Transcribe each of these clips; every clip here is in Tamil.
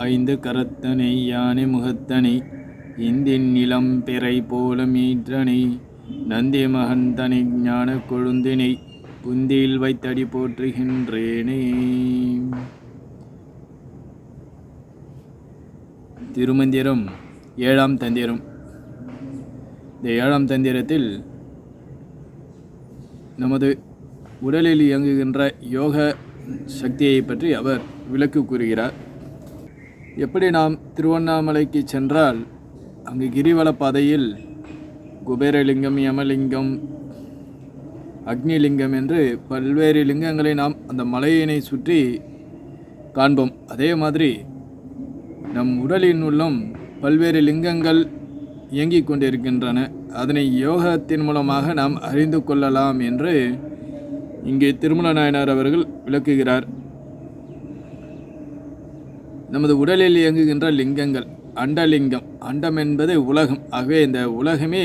ஐந்து கரத்தனை யானை முகத்தனை இந்தின் நிலம் பிறை போல மீற்றனை நந்தி மகந்தனை ஞான கொழுந்தினை புந்தியில் வைத்தடி போற்றுகின்றேனே. திருமந்திரம் ஏழாம் தந்திரம். இந்த ஏழாம் தந்திரத்தில் நமது உடலில் இயங்குகின்ற யோக சக்தியை பற்றி அவர் விளக்கு கூறுகிறார். எப்படி நாம் திருவண்ணாமலைக்கு சென்றால் அங்கு கிரிவல பாதையில் குபேரலிங்கம், யமலிங்கம், அக்னிலிங்கம் என்று பல்வேறு லிங்கங்களை நாம் அந்த மலையினை சுற்றி காண்போம். அதே மாதிரி நம் உடலின் உள்ளும் பல்வேறு லிங்கங்கள் இயங்கிக் கொண்டிருக்கின்றன. அதனை யோகத்தின் மூலமாக நாம் அறிந்து கொள்ளலாம் என்று இங்கே திருமல நாயனார் அவர்கள் விளக்குகிறார். நமது உடலில் இயங்குகின்ற லிங்கங்கள் அண்டலிங்கம். அண்டம் என்பது உலகம். ஆகவே இந்த உலகமே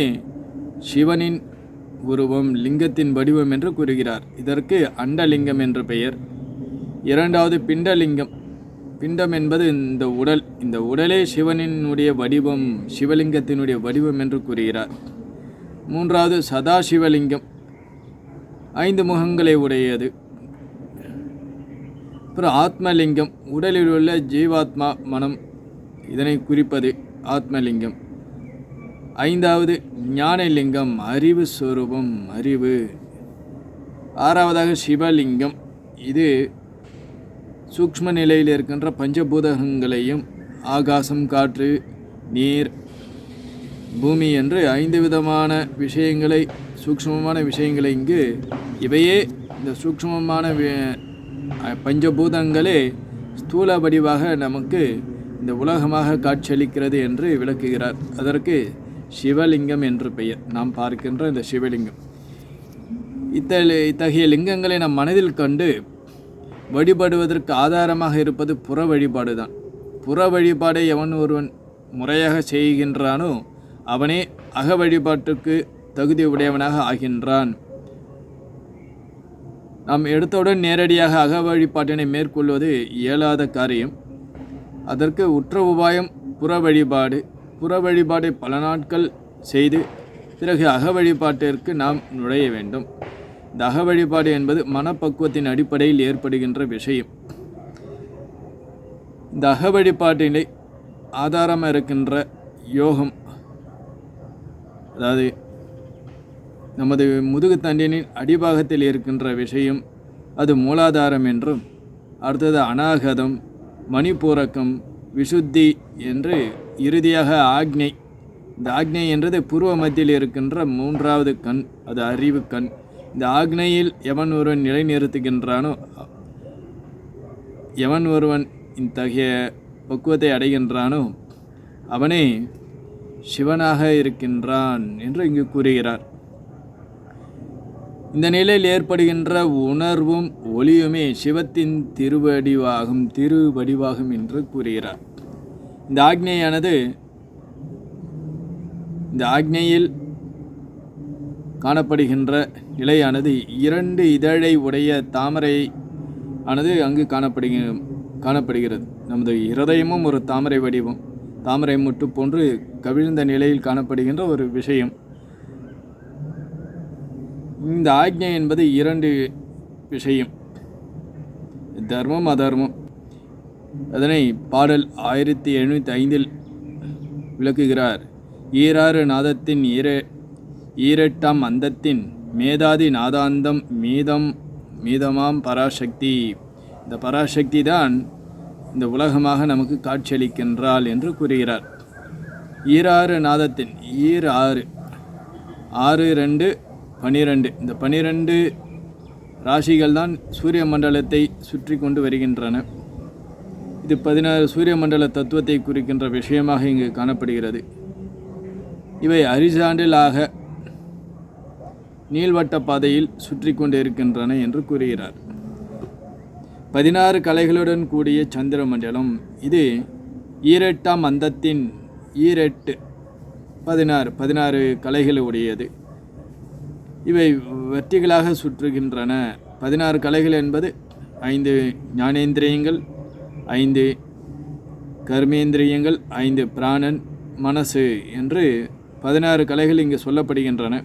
சிவனின் உருவம், லிங்கத்தின் வடிவம் என்று கூறுகிறார். இதற்கு அண்டலிங்கம் என்று பெயர். இரண்டாவது பிண்டலிங்கம். பிண்டம் என்பது இந்த உடல். இந்த உடலே சிவனினுடைய வடிவம், சிவலிங்கத்தினுடைய வடிவம் என்று கூறுகிறார். மூன்றாவது சதாசிவலிங்கம், 5 முகங்களை உடையது. அப்புறம் ஆத்மலிங்கம், உடலில் உள்ள ஜீவாத்மா மனம், இதனை குறிப்பது ஆத்மலிங்கம். 5வது ஞானலிங்கம், அறிவு ஸ்வரூபம், அறிவு. 6வதாக சிவலிங்கம், இது சூக்ஷ்ம நிலையில் இருக்கின்ற பஞ்சபூதகங்களையும் ஆகாசம், காற்று, நீர், பூமி என்று 5 விதமான விஷயங்களை, சூக்ஷ்மமான விஷயங்களை இங்கு இவையே இந்த சூக்ஷ்மமான பஞ்சபூதங்களே ஸ்தூல வடிவாக நமக்கு இந்த உலகமாக காட்சியளிக்கிறது என்று விளக்குகிறார். அதற்கு சிவலிங்கம் என்று பெயர். நாம் பார்க்கின்ற இந்த சிவலிங்கம், இத்தகைய லிங்கங்களை நம் மனதில் கண்டு வழிபடுவதற்கு ஆதாரமாக இருப்பது புற வழிபாடு தான். புற வழிபாடை எவன் ஒருவன் முறையாக செய்கின்றானோ அவனே அக வழிபாட்டுக்கு தகுதி உடையவனாக ஆகின்றான். நாம் எடுத்தவுடன் நேரடியாக அக வழிபாட்டினை மேற்கொள்வது இயலாத காரியம். அதற்கு உற்ற உபாயம் புற வழிபாடு. புற வழிபாடை பல நாட்கள் செய்து பிறகு அக வழிபாட்டிற்கு நாம் நுழைய வேண்டும். இந்த அக வழிபாடு என்பது மனப்பக்குவத்தின் அடிப்படையில் ஏற்படுகின்ற விஷயம். இந்த அக வழிபாட்டினை ஆதாரமாக இருக்கின்ற யோகம், அதாவது நமது முதுகுத்தண்டினின் அடிபாகத்தில் இருக்கின்ற விஷயம், அது மூலாதாரம் என்றும், அடுத்தது அநாகதம், மணிப்பூரகம், விசுத்தி என்று இறுதியாக ஆக்ஞை. இந்த ஆக்ஞை என்றது பூர்வ மத்தியில் இருக்கின்ற 3வது கண், அது அறிவு கண். இந்த ஆக்னையில் எவன் ஒருவன் நிலைநிறுத்துகின்றானோ, எவன் ஒருவன் இத்தகைய பக்குவத்தை அடைகின்றானோ அவனே சிவனாக இருக்கின்றான் என்று இங்கு கூறுகிறார். இந்த நிலையில் ஏற்படுகின்ற உணர்வும் ஒளியுமே சிவத்தின் திருவடிவாகும் என்று கூறுகிறார். இந்த ஆக்ஞையானது, இந்த ஆக்ஞையில் காணப்படுகின்ற நிலையானது 2 இதழை உடைய தாமரை ஆனது அங்கு காணப்படுகிறது. நமது இருதயமும் ஒரு தாமரை வடிவம், தாமரை முட்டு போன்று கவிழ்ந்த நிலையில் காணப்படுகின்ற ஒரு விஷயம். இந்த ஆக்ஞை என்பது 2 விஷயம், தர்மம் அதர்மம். அதனை பாடல் 1705 விளக்குகிறார். ஈராறு நாதத்தின் ஈரெட்டாம் அந்தத்தின் மேதாதி நாதாந்தம் மீதமாம் பராசக்தி. இந்த பராசக்தி தான் இந்த உலகமாக நமக்கு காட்சியளிக்கின்றாள் என்று கூறுகிறார். ஈராறு நாதத்தின் 6 2 12, இந்த 12 ராசிகள் தான் சூரிய மண்டலத்தை சுற்றி கொண்டு வருகின்றன. இது 16 சூரிய மண்டல தத்துவத்தை குறிக்கின்ற விஷயமாக இங்கு காணப்படுகிறது. இவை அரிசாண்டிலாக நீள்வட்ட பாதையில் சுற்றி கொண்டு இருக்கின்றன என்று கூறுகிறார். 16 கலைகளுடன் கூடிய சந்திர மண்டலம், இது ஈரெட்டாம் அந்தத்தின் 16 கலைகளை உடையது. இவை வெற்றிகளாக சுற்றுகின்றன. 16 கலைகள் என்பது 5 ஞானேந்திரியங்கள், 5 கர்மேந்திரியங்கள், 5 பிராணன், மனசு என்று 16 கலைகள் இங்கு சொல்லப்படுகின்றன.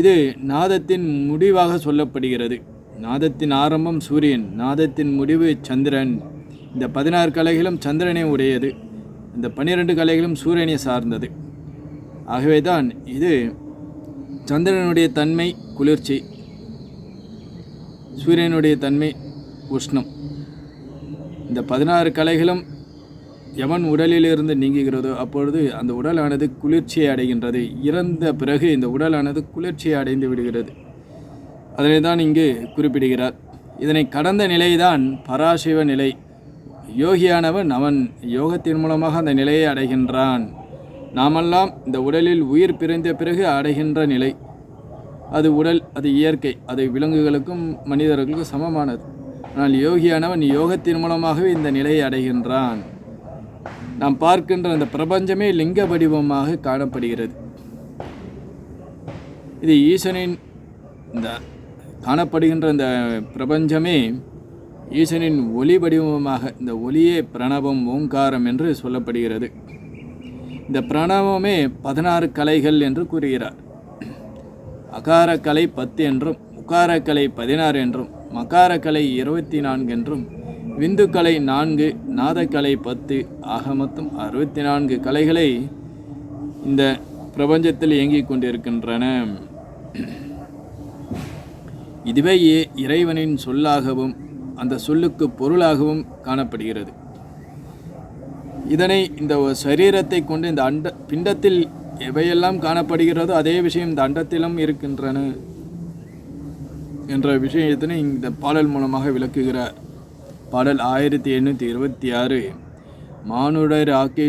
இது நாதத்தின் முடிவாக சொல்லப்படுகிறது. நாதத்தின் ஆரம்பம் சூரியன், நாதத்தின் முடிவு சந்திரன். இந்த 16 கலைகளும் சந்திரனை உடையது. இந்த 12 கலைகளும் சூரியனை சார்ந்தது. ஆகவே தான் இது சந்திரனுடைய தன்மை குளிர்ச்சி, சூரியனுடைய தன்மை உஷ்ணம். இந்த 16 கலைகளும் எவன் உடலிலிருந்து நீங்குகிறதோ அப்பொழுது அந்த உடலானது குளிர்ச்சியை அடைகின்றது. இறந்த பிறகு இந்த உடலானது குளிர்ச்சியை அடைந்து விடுகிறது. அதனை தான் இங்கு குறிப்பிடுகிறார். இதனை கடந்த நிலைதான் பராசிவ நிலை. யோகியானவன் அவன் யோகத்தின் மூலமாக அந்த நிலையை அடைகின்றான். நாமெல்லாம் இந்த உடலில் உயிர் பிறந்த பிறகு அடைகின்ற நிலை அது உடல், அது இயற்கை, அது விலங்குகளுக்கும் மனிதர்களுக்கும் சமமானது. ஆனால் யோகியானவன் யோகத்தின் மூலமாகவே இந்த நிலையை அடைகின்றான். நாம் பார்க்கின்ற அந்த பிரபஞ்சமே லிங்க வடிவமாக காணப்படுகிறது. இது ஈசனின் இந்த காணப்படுகின்ற இந்த பிரபஞ்சமே ஈசனின் ஒளி வடிவமாக, இந்த ஒளியே பிரணவம், ஓங்காரம் என்று சொல்லப்படுகிறது. இந்த பிரணவமே 16 கலைகள் என்று கூறுகிறார். அகாரக்கலை 10 என்றும், உகாரக்கலை 16 என்றும், மகாரக்கலை 24 என்றும், விந்துக்கலை 4, நாதக்கலை 10 ஆக மொத்தம் 64 கலைகளை இந்த பிரபஞ்சத்தில் இயங்கிக் கொண்டிருக்கின்றன. இதுவே இறைவனின் சொல்லாகவும் அந்த சொல்லுக்கு பொருளாகவும் காணப்படுகிறது. இதனை இந்த சரீரத்தை கொண்டு இந்த பிண்டத்தில் எவையெல்லாம் காணப்படுகிறதோ அதே விஷயம் இந்த அண்டத்திலும் இருக்கின்றன என்ற விஷயத்தினை இந்த பாடல் மூலமாக விளக்குகிறார். பாடல் 1826. மானுடர் ஆக்கை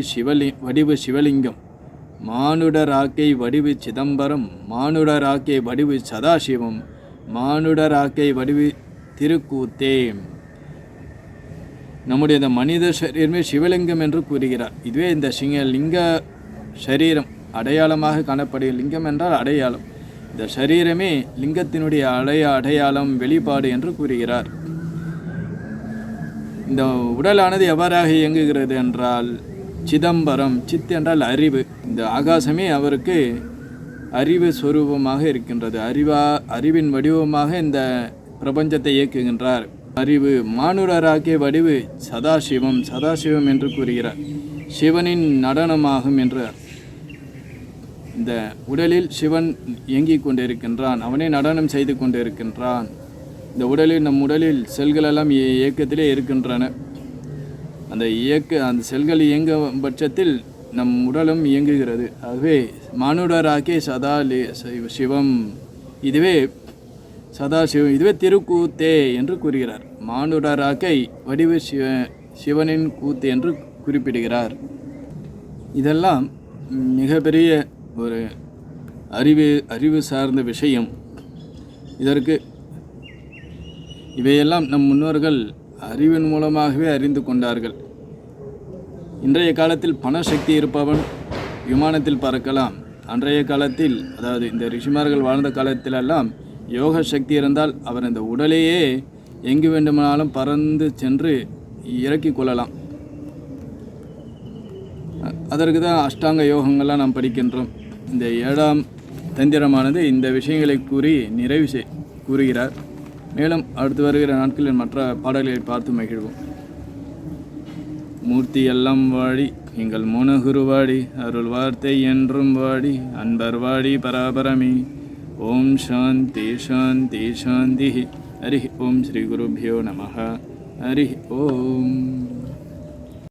வடிவு சிவலிங்கம், மானுடர் ஆக்கை வடிவு சிதம்பரம், மானுடர் ஆக்கை வடிவு சதாசிவம், மானுடர் ஆக்கை வடிவு திருக்கூத்தே. நம்முடைய இந்த மனித சரீரமே சிவலிங்கம் என்று கூறுகிறார். இதுவே இந்த லிங்க சரீரம் அடையாளமாக காணப்படுகிற, லிங்கம் என்றால் அடையாளம், இந்த சரீரமே லிங்கத்தினுடைய அடையாளம், வெளிப்பாடு என்று கூறுகிறார். இந்த உடலானது எவ்வாறாக இயங்குகிறது என்றால் சிதம்பரம், சித் என்றால் அறிவு. இந்த ஆகாசமே அவருக்கு அறிவு சொரூபமாக இருக்கின்றது. அறிவின் வடிவமாக இந்த பிரபஞ்சத்தை இயக்குகின்றார். அறிவு மானுடராக்கிய வடிவு சதாசிவம், சதாசிவம் என்று கூறுகிறார். சிவனின் நடனமாகும் என்றார். இந்த உடலில் சிவன் இயங்கிக் கொண்டிருக்கின்றான், அவனே நடனம் செய்து கொண்டிருக்கின்றான். இந்த உடலில், நம் உடலில் செல்கள் எல்லாம் இயக்கத்திலே இருக்கின்றன. அந்த செல்கள் இயங்கும் பட்சத்தில் நம் உடலும் இயங்குகிறது. ஆகவே மானுடராக்கே சிவம், இதுவே சதாசிவம், இதுவே திருக்கூத்தே என்று கூறுகிறார். மானுடராக்கை வடிவு சிவனின் கூத்து என்று குறிப்பிடுகிறார். இதெல்லாம் மிகப்பெரிய ஒரு அறிவு சார்ந்த விஷயம். இதற்கு இவையெல்லாம் நம் முன்னோர்கள் அறிவின் மூலமாகவே அறிந்து கொண்டார்கள். இன்றைய காலத்தில் பணசக்தி இருப்பவன் விமானத்தில் பறக்கலாம். அன்றைய காலத்தில், அதாவது இந்த ரிஷிமார்கள் வாழ்ந்த காலத்திலெல்லாம் யோக சக்தி இருந்தால் அவர் இந்த உடலையே எங்கு வேண்டுமானாலும் பறந்து சென்று இறக்கி கொள்ளலாம். அதற்கு தான் அஷ்டாங்க யோகங்கள்லாம் நாம் படிக்கின்றோம். இந்த 7ஆம் தந்திரமானது இந்த விஷயங்களை கூறி நிறைவு கூறுகிறார். மேலும் அடுத்து வருகிற நாட்களில் மற்ற பாடல்களை பார்த்து மகிழ்வோம். மூர்த்தி எல்லாம் வாடி எங்கள் மோனகுரு வாடி, அருள் வார்த்தை என்றும் வாடி, அன்பர் வாடி பராபரமே. ஓம் சாந்தி சாந்தி சாந்தி. ஹரி ஓம் ஸ்ரீ குருபியோ நமஹ. ஹரி ஓம்.